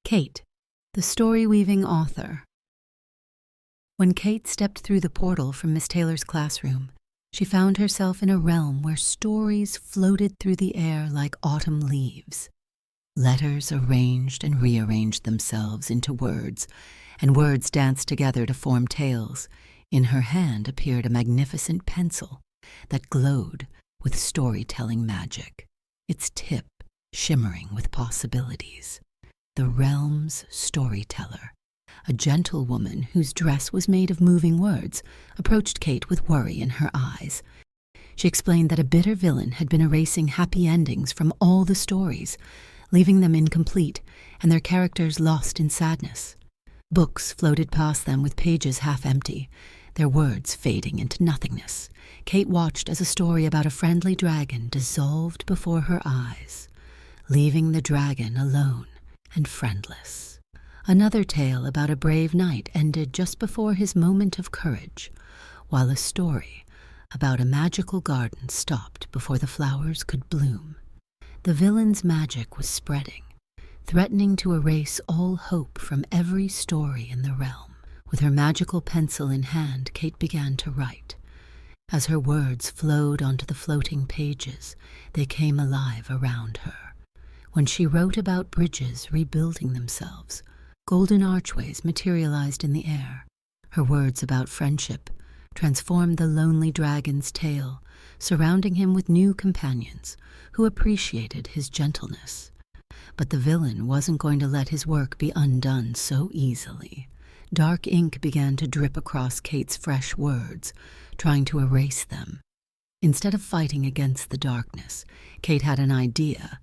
Kate, the story-weaving author. When Kate stepped through the portal from Miss Taylor's classroom, she found herself in a realm where stories floated through the air like autumn leaves. Letters arranged and rearranged themselves into words, and words danced together to form tales. In her hand appeared a magnificent pencil that glowed with storytelling magic, its tip shimmering with possibilities. The realm's storyteller, a gentlewoman whose dress was made of moving words, approached Kate with worry in her eyes. She explained that a bitter villain had been erasing happy endings from all the stories, leaving them incomplete and their characters lost in sadness. Books floated past them with pages half empty, their words fading into nothingness. Kate watched as a story about a friendly dragon dissolved before her eyes, leaving the dragon alone and friendless. Another tale about a brave knight ended just before his moment of courage, while a story about a magical garden stopped before the flowers could bloom. The villain's magic was spreading, threatening to erase all hope from every story in the realm. With her magical pencil in hand, Kate began to write. As her words flowed onto the floating pages, they came alive around her. When she wrote about bridges rebuilding themselves, golden archways materialized in the air. Her words about friendship transformed the lonely dragon's tale, surrounding him with new companions who appreciated his gentleness. But the villain wasn't going to let his work be undone so easily. Dark ink began to drip across Kate's fresh words, trying to erase them. Instead of fighting against the darkness, Kate had an idea.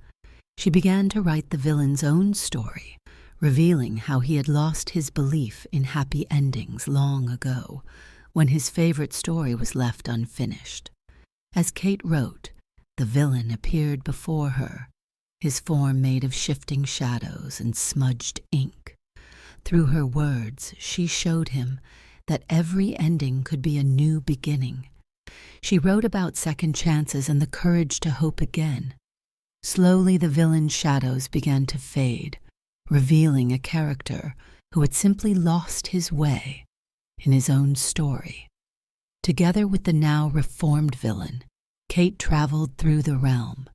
She began to write the villain's own story, revealing how he had lost his belief in happy endings long ago, when his favorite story was left unfinished. As Kate wrote, the villain appeared before her, his form made of shifting shadows and smudged ink. Through her words, she showed him that every ending could be a new beginning. She wrote about second chances and the courage to hope again. Slowly, the villain's shadows began to fade, revealing a character who had simply lost his way in his own story. Together with the now reformed villain, Kate traveled through the realm,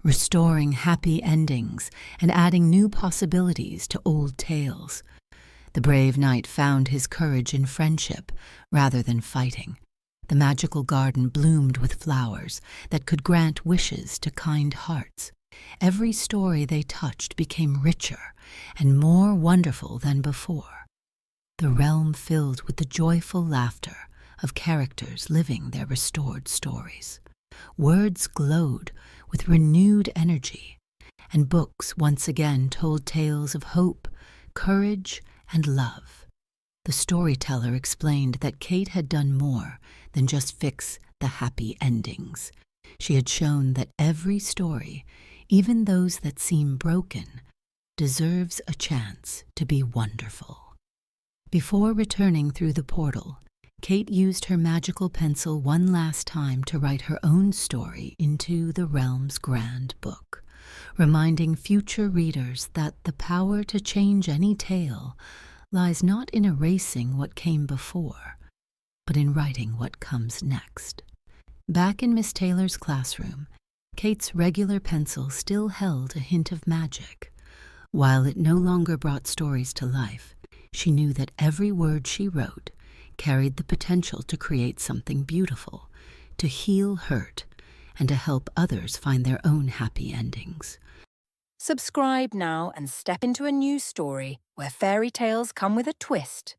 restoring happy endings and adding new possibilities to old tales. The brave knight found his courage in friendship rather than fighting. The magical garden bloomed with flowers that could grant wishes to kind hearts. Every story they touched became richer and more wonderful than before. The realm filled with the joyful laughter of characters living their restored stories. Words glowed with renewed energy, and books once again told tales of hope, courage, and love. The storyteller explained that Kate had done more than just fix the happy endings. She had shown that every story, even those that seem broken, deserves a chance to be wonderful. Before returning through the portal, Kate used her magical pencil one last time to write her own story into the realm's grand book, reminding future readers that the power to change any tale lies not in erasing what came before, but in writing what comes next. Back in Miss Taylor's classroom, Kate's regular pencil still held a hint of magic. While it no longer brought stories to life, she knew that every word she wrote carried the potential to create something beautiful, to heal hurt, and to help others find their own happy endings. Subscribe now and step into a new story where fairy tales come with a twist.